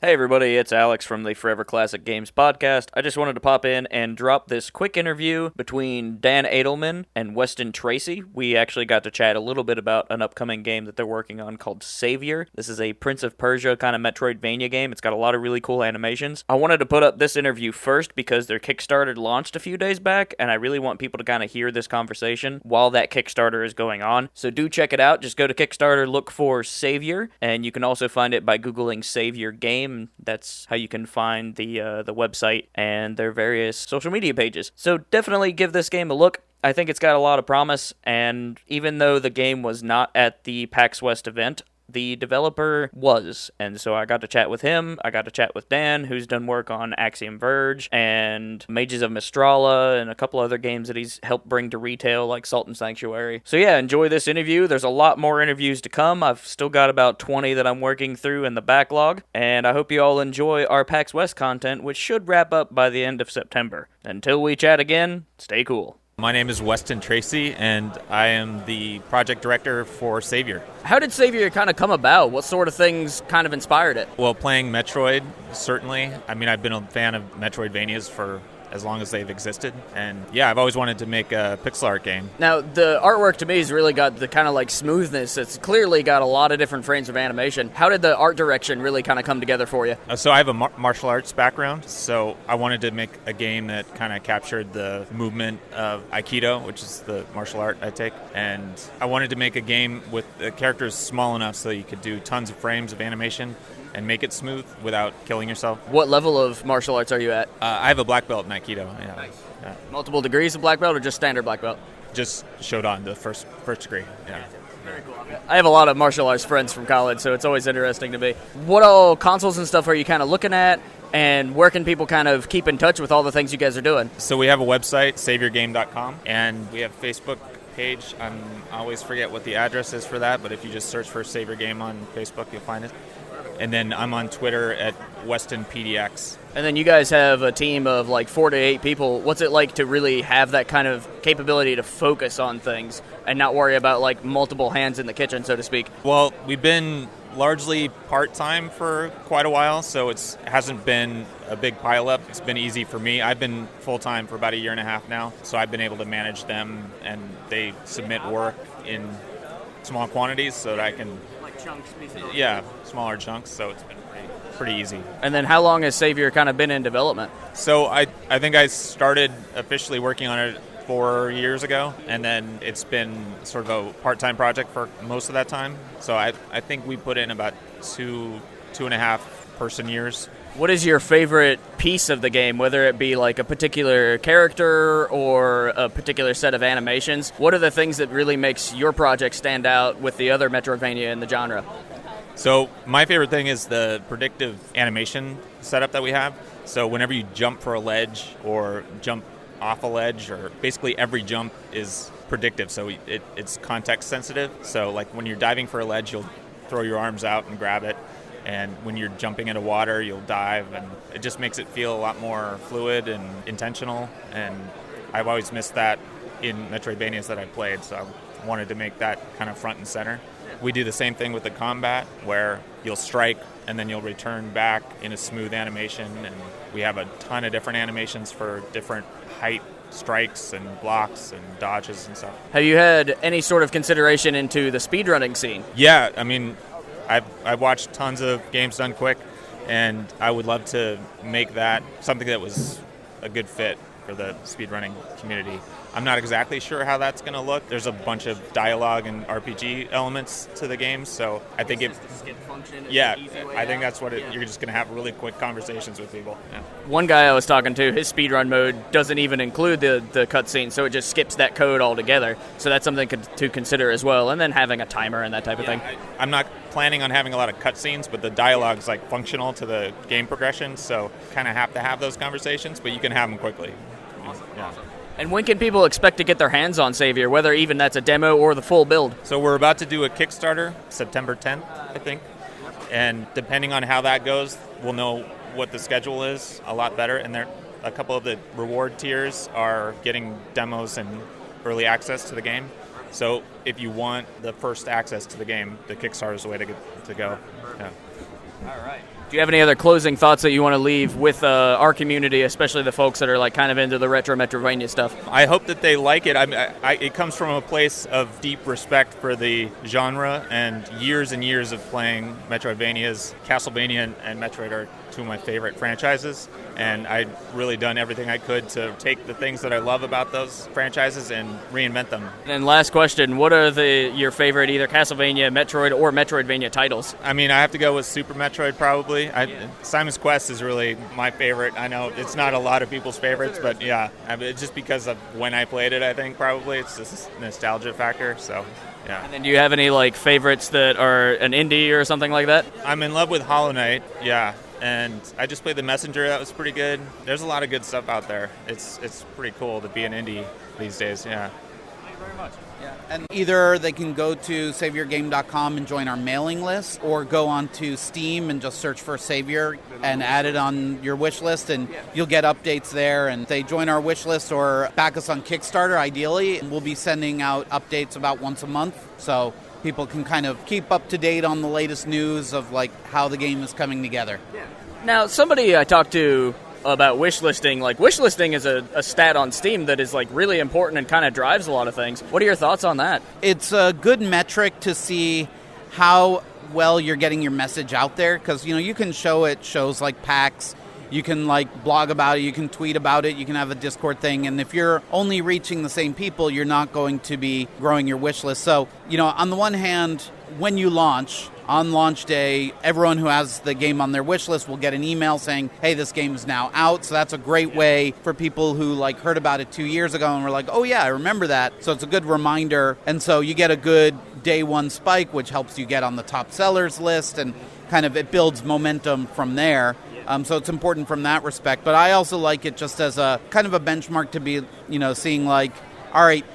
Hey everybody, it's Alex from the Forever Classic Games podcast. I just wanted to pop in and drop this quick interview between Dan Adelman and Weston Tracy. We actually got to chat a little bit about an upcoming game that they're working on called Savior. This is a Prince of Persia kind of Metroidvania game. It's got a lot of really cool animations. I wanted to put up this interview first because their Kickstarter launched a few days back, and I really want people to kind of hear this conversation while that Kickstarter is going on. So do check it out. Just go to Kickstarter, look for Savior, and you can also find it by Googling Savior Game. That's how you can find the website and their various social media pages. So definitely give this game a look. I think it's got a lot of promise, and even though the game was not at the PAX West event, the developer was, and so I got to chat with him. I got to chat with Dan, who's done work on Axiom Verge and Mages of Mistrala and a couple other games that he's helped bring to retail, like Salt and Sanctuary. So yeah, enjoy this interview. There's a lot more interviews to come. I've still got about 20 that I'm working through in the backlog, and I hope you all enjoy our PAX West content, which should wrap up by the end of September. Until we chat again, stay cool. My name is Weston Tracy, and I am the project director for Savior. How did Savior kind of come about? What sort of things kind of inspired it? Well, playing Metroid, certainly. I mean, I've been a fan of Metroidvanias for as long as they've existed. And yeah, I've always wanted to make a pixel art game. Now, the artwork to me has really got the kind of like smoothness. It's clearly got a lot of different frames of animation. How did the art direction really kind of come together for you? So I have a martial arts background, so I wanted to make a game that kind of captured the movement of Aikido, which is the martial art I take. And I wanted to make a game with the characters small enough so you could do tons of frames of animation and make it smooth without killing yourself. What level of martial arts are you at? I have a black belt in Aikido. Yeah. Nice. Yeah. Multiple degrees of black belt or just standard black belt? Just Shodan, the first degree. Yeah. Very cool. I have a lot of martial arts friends from college, so it's always interesting to me. What all consoles and stuff are you kind of looking at, and where can people kind of keep in touch with all the things you guys are doing? So we have a website, saviorgame.com, and we have a Facebook page. I always forget what the address is for that, but if you just search for Savior Game on Facebook, you'll find it. And then I'm on Twitter at WestonPDX. And then you guys have a team of like 4 to 8 people. What's it like to really have that kind of capability to focus on things and not worry about like multiple hands in the kitchen, so to speak? Well, we've been largely part-time for quite a while, so it hasn't been a big pile-up. It's been easy for me. I've been full-time for about a year and a half now, so I've been able to manage them, and they submit work in small quantities so that I can... Chunks, yeah, smaller chunks, so it's been pretty easy. And then how long has Savior kind of been in development? So I think I started officially working on it 4 years ago, and then it's been sort of a part-time project for most of that time. So I think we put in about two and a half person years. What is your favorite piece of the game, whether it be like a particular character or a particular set of animations? What are the things that really makes your project stand out with the other Metroidvania in the genre? So my favorite thing is the predictive animation setup that we have. So whenever you jump for a ledge or jump off a ledge, or basically every jump is predictive, so it's context sensitive. So like when you're diving for a ledge, you'll throw your arms out and grab it. And when you're jumping into water, you'll dive, and it just makes it feel a lot more fluid and intentional. And I've always missed that in Metroidvanias that I played, so I wanted to make that kind of front and center. We do the same thing with the combat, where you'll strike and then you'll return back in a smooth animation. And we have a ton of different animations for different height strikes and blocks and dodges and stuff. Have you had any sort of consideration into the speedrunning scene? Yeah, I mean, I've watched tons of games done quick, and I would love to make that something that was a good fit for the speedrunning community. I'm not exactly sure how that's going to look. There's a bunch of dialogue and RPG elements to the game, so I think I think that's what you're just going to have really quick conversations with people. Yeah. One guy I was talking to, his speedrun mode doesn't even include the cutscene, so it just skips that code altogether. So that's something to consider as well, and then having a timer and that type of thing. I'm not planning on having a lot of cutscenes, but the dialogue's like functional to the game progression, so kind of have to have those conversations, but you can have them quickly. Awesome. Yeah. And when can people expect to get their hands on Savior, whether even that's a demo or the full build? So we're about to do a Kickstarter, September 10th, I think. And depending on how that goes, we'll know what the schedule is a lot better. And a couple of the reward tiers are getting demos and early access to the game. So if you want the first access to the game, the Kickstarter is the way to go. Yeah. All right. Do you have any other closing thoughts that you want to leave with our community, especially the folks that are like kind of into the retro Metroidvania stuff? I hope that they like it. It comes from a place of deep respect for the genre and years of playing Metroidvanias. Castlevania and Metroid are two of my favorite franchises, and I've really done everything I could to take the things that I love about those franchises and reinvent them. And last question, what are your favorite either Castlevania, Metroid, or Metroidvania titles? I mean, I have to go with Super Metroid probably. Simon's Quest is really my favorite. I know it's not a lot of people's favorites, but yeah, it's just because of when I played it, I think probably. It's just a nostalgia factor, so yeah. And then do you have any like favorites that are an indie or something like that? I'm in love with Hollow Knight, yeah. And I just played The Messenger. That was pretty good. There's a lot of good stuff out there. It's pretty cool to be an indie these days, yeah. Thank you very much. Yeah. And either they can go to SaviorGame.com and join our mailing list, or go onto Steam and just search for Savior and add it on your wish list, and you'll get updates there. And they join our wish list or back us on Kickstarter, ideally. And we'll be sending out updates about once a month, so people can kind of keep up to date on the latest news of like how the game is coming together. Now, somebody I talked to about wishlisting, like wishlisting is a stat on Steam that is like really important and kind of drives a lot of things. What are your thoughts on that? It's a good metric to see how well you're getting your message out there, because you can show it shows like PAX. You can like blog about it, you can tweet about it, you can have a Discord thing, and if you're only reaching the same people, you're not going to be growing your wish list. So, on the one hand, when you launch, on launch day, everyone who has the game on their wish list will get an email saying, hey, this game is now out. So that's a great way for people who like heard about it 2 years ago and were like, oh yeah, I remember that. So it's a good reminder. And so you get a good day one spike, which helps you get on the top sellers list, and kind of it builds momentum from there. So it's important from that respect. But I also like it just as a kind of a benchmark to be, seeing like, all right,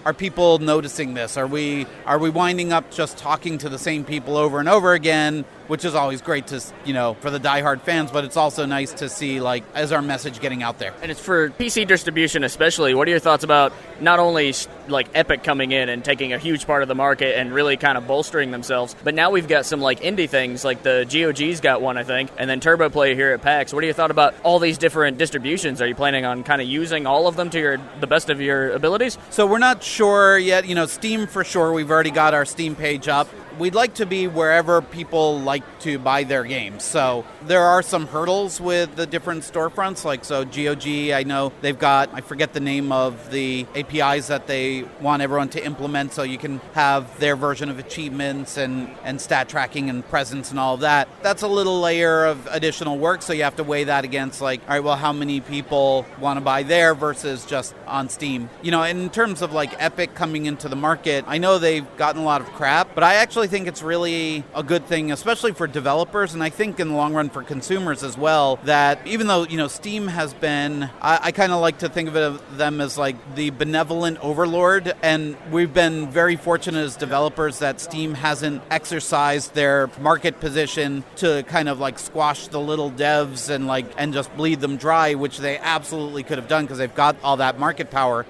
are people noticing this? Are we winding up just talking to the same people over and over again, which is always great to, for the diehard fans, but it's also nice to see, like, is our message getting out there? And it's for PC distribution especially. What are your thoughts about not only, like, Epic coming in and taking a huge part of the market and really kind of bolstering themselves, but now we've got some, like, indie things, like the GOG's got one, I think, and then Turbo Play here at PAX. What are your thoughts about all these different distributions? Are you planning on kind of using all of them to the best of your abilities? So we're not sure yet. Steam for sure. We've already got our Steam page up. We'd like to be wherever people like to buy their games. So there are some hurdles with the different storefronts. Like, so GOG, I know they've got, I forget the name of the APIs that they want everyone to implement, so you can have their version of achievements and stat tracking and presence and all of that. That's a little layer of additional work, so you have to weigh that against, like, all right, well, how many people want to buy there versus just on Steam? In terms of, like, Epic coming into the market, I know they've gotten a lot of crap, but I actually think it's really a good thing, especially for developers, and I think in the long run for consumers as well, that even though, Steam has been, I kind of like to think of them as like the benevolent overlord, and we've been very fortunate as developers that Steam hasn't exercised their market position to kind of like squash the little devs and just bleed them dry, which they absolutely could have done because they've got all that market power.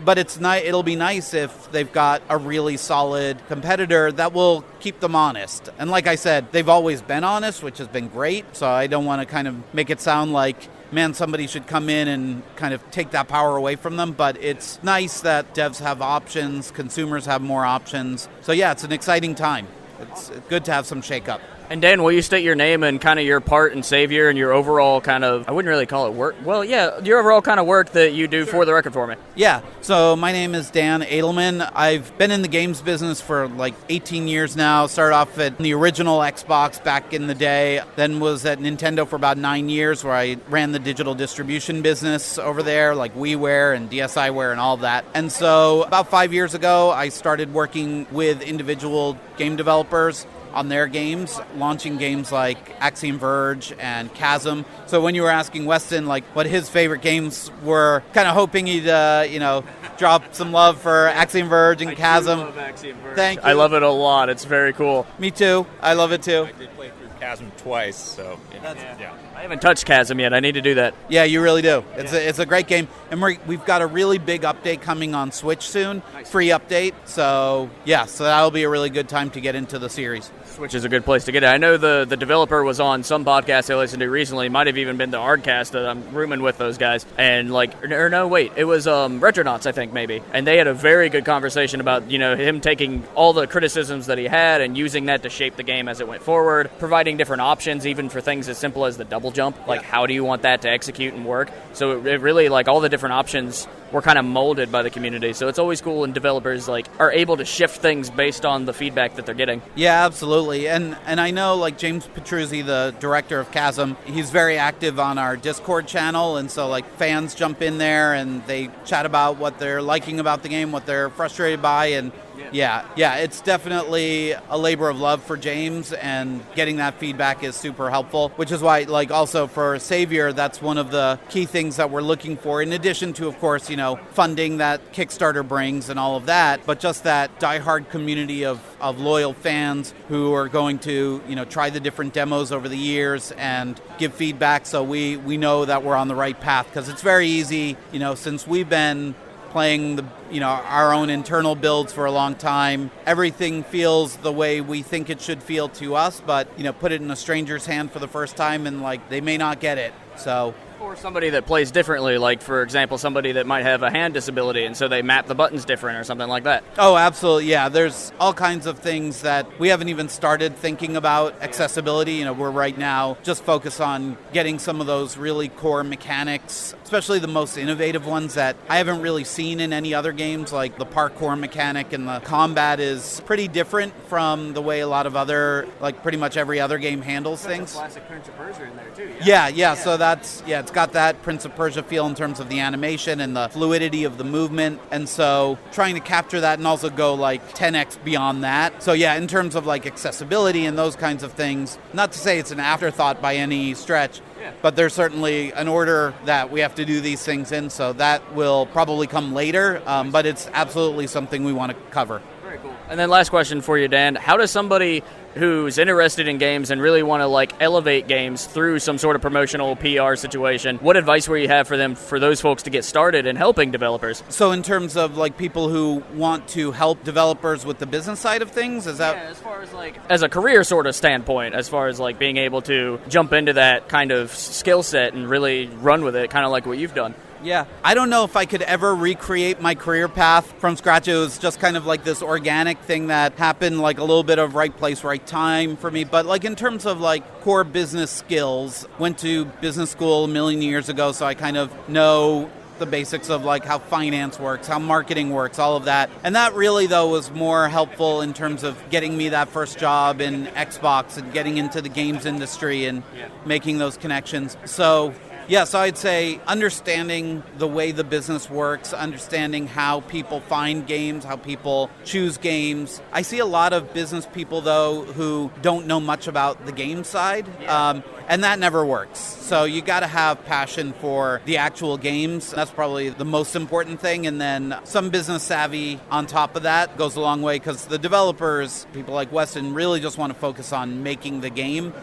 But it'll be nice if they've got a really solid competitor that will keep them honest. And like I said, they've always been honest, which has been great. So I don't want to kind of make it sound like, man, somebody should come in and kind of take that power away from them. But it's nice that devs have options, consumers have more options. So yeah, it's an exciting time. It's good to have some shake-up. And Dan, will you state your name and kind of your part in Savior and your overall kind of, I wouldn't really call it work. Well, yeah, your overall kind of work that you do for the record for me. Yeah, so my name is Dan Adelman. I've been in the games business for like 18 years now. Started off at the original Xbox back in the day, then was at Nintendo for about 9 years where I ran the digital distribution business over there, like WiiWare and DSiWare and all that. And so about 5 years ago, I started working with individual game developers on their games, launching games like Axiom Verge and Chasm. So when you were asking Weston like what his favorite games were, kind of hoping he'd drop some love for Axiom Verge and Chasm. I love Axiom Verge. Thank you. I love it a lot. It's very cool. Me too. I love it too. I did play through Chasm twice, so yeah. I haven't touched Chasm yet. I need to do that. Yeah, you really do. It's a great game. And we've got a really big update coming on Switch soon. Nice. Free update. So that'll be a really good time to get into the series. Switch is a good place to get it. I know the developer was on some podcast I listened to recently. It might have even been the Ardcast that I'm rooming with those guys. And it was Retronauts, I think, maybe. And they had a very good conversation about, him taking all the criticisms that he had and using that to shape the game as it went forward, providing different options, even for things as simple as the double jump. How do you want that to execute and work? So it really, all the different options were kind of molded by the community. So it's always cool when developers are able to shift things based on the feedback that they're getting. Yeah, absolutely. And I know James Petruzzi, the director of Chasm, he's very active on our Discord channel, and so fans jump in there and they chat about what they're liking about the game, what they're frustrated by, and yeah, it's definitely a labor of love for James, and getting that feedback is super helpful, which is why, also for Savior, that's one of the key things that we're looking for, in addition to, of course, funding that Kickstarter brings and all of that, but just that diehard community of loyal fans who are going to, try the different demos over the years and give feedback, so we know that we're on the right path, because it's very easy, since we've been playing our own internal builds for a long time. Everything feels the way we think it should feel to us, but put it in a stranger's hand for the first time and they may not get it. So Or somebody that plays differently, for example, somebody that might have a hand disability, and so they map the buttons different or something like that. Oh, absolutely, yeah. There's all kinds of things that we haven't even started thinking about accessibility. We're right now just focused on getting some of those really core mechanics, especially the most innovative ones that I haven't really seen in any other games, like the parkour mechanic, and the combat is pretty different from the way a lot of other, pretty much every other game handles things. Classic Prince of Persia in there too. Yeah. So it's got that Prince of Persia feel in terms of the animation and the fluidity of the movement, and so trying to capture that and also go 10x beyond that. So yeah, in terms of accessibility and those kinds of things, not to say it's an afterthought by any stretch, but there's certainly an order that we have to do these things in, so that will probably come later, but it's absolutely something we want to cover. Very cool. And then last question for you, Dan. How does somebody who's interested in games and really want to elevate games through some sort of promotional PR situation, what advice would you have for them, for those folks to get started in helping developers? So in terms of people who want to help developers with the business side of things, is that? Yeah, as far as as a career sort of standpoint, as far as being able to jump into that kind of skill set and really run with it, kind of like what you've done. Yeah. I don't know if I could ever recreate my career path from scratch. It was just kind of this organic thing that happened, a little bit of right place, right time for me. But in terms of core business skills, went to business school a million years ago, so I kind of know the basics of how finance works, how marketing works, all of that. And that really, though, was more helpful in terms of getting me that first job in Xbox and getting into the games industry and making those connections. So I'd say understanding the way the business works, understanding how people find games, how people choose games. I see a lot of business people, though, who don't know much about the game side, and that never works. So you got to have passion for the actual games. That's probably the most important thing, and then some business savvy on top of that goes a long way, because the developers, people like Weston, really just want to focus on making the game.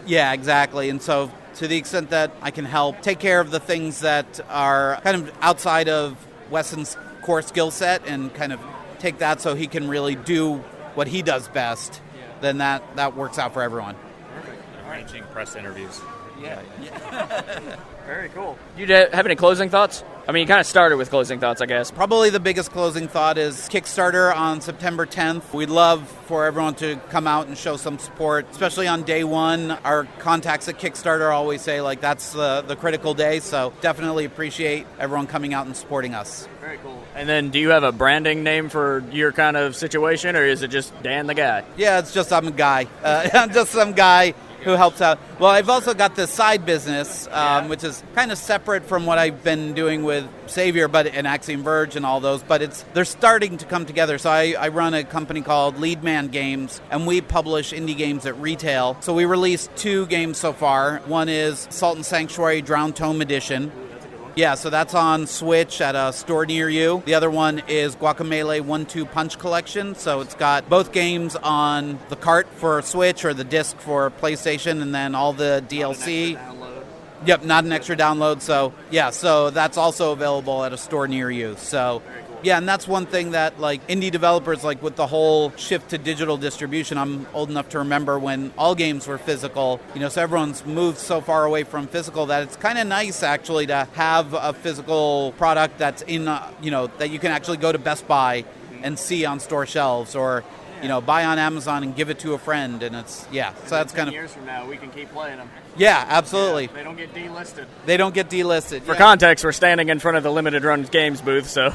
Yeah, exactly. And so to the extent that I can help take care of the things that are kind of outside of Weston's core skill set and kind of take that so he can really do what he does best, then that works out for everyone. Perfect. Arranging press interviews. Yeah. Very cool. You have any closing thoughts? I mean, you kind of started with closing thoughts, I guess. Probably the biggest closing thought is Kickstarter on September 10th. We'd love for everyone to come out and show some support, especially on day one. Our contacts at Kickstarter always say, that's the critical day, so definitely appreciate everyone coming out and supporting us. Very cool. And then do you have a branding name for your kind of situation, or is it just Dan the Guy? Yeah, it's just I'm a guy. I'm just some guy who helps out. Well, I've also got this side business, which is kind of separate from what I've been doing with Savior, and Axiom Verge and all those, but they're starting to come together. So I run a company called Leadman Games, and we publish indie games at retail. So we released 2 games so far. One is Salt and Sanctuary Drowned Tome Edition, Yeah, so that's on Switch at a store near you. The other one is Guacamelee 1-2 Punch Collection. So it's got both games on the cart for Switch or the disc for PlayStation, and then all the DLC. Yep, not an extra download. So yeah, so that's also available at a store near you. So yeah, and that's one thing that like indie developers, like with the whole shift to digital distribution, I'm old enough to remember when all games were physical, so everyone's moved so far away from physical that it's kind of nice actually to have a physical product that's in, that you can actually go to Best Buy and see on store shelves, or buy on Amazon and give it to a friend, and it's, so that's kind of... years from now, we can keep playing them. Yeah, absolutely. Yeah, they don't get delisted. They don't get delisted. For context, we're standing in front of the Limited Run Games booth, so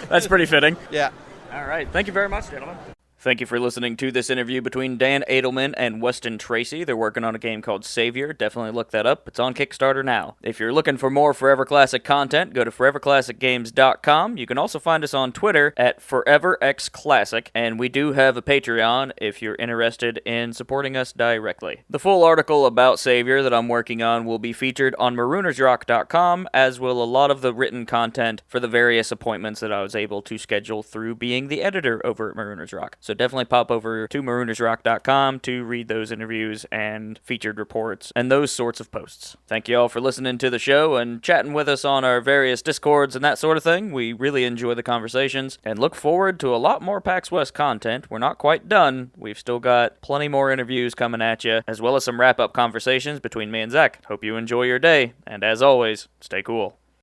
that's pretty fitting. Yeah. All right. Thank you very much, gentlemen. Thank you for listening to this interview between Dan Adelman and Weston Tracy. They're working on a game called Savior. Definitely look that up. It's on Kickstarter now. If you're looking for more Forever Classic content, go to foreverclassicgames.com. You can also find us on Twitter at ForeverXClassic, and we do have a Patreon if you're interested in supporting us directly. The full article about Savior that I'm working on will be featured on maroonersrock.com, as will a lot of the written content for the various appointments that I was able to schedule through being the editor over at Marooners Rock. So definitely pop over to maroonersrock.com to read those interviews and featured reports and those sorts of posts. Thank you all for listening to the show and chatting with us on our various Discords and that sort of thing. We really enjoy the conversations and look forward to a lot more PAX West content. We're not quite done. We've still got plenty more interviews coming at you, as well as some wrap-up conversations between me and Zach. Hope you enjoy your day, and as always, stay cool.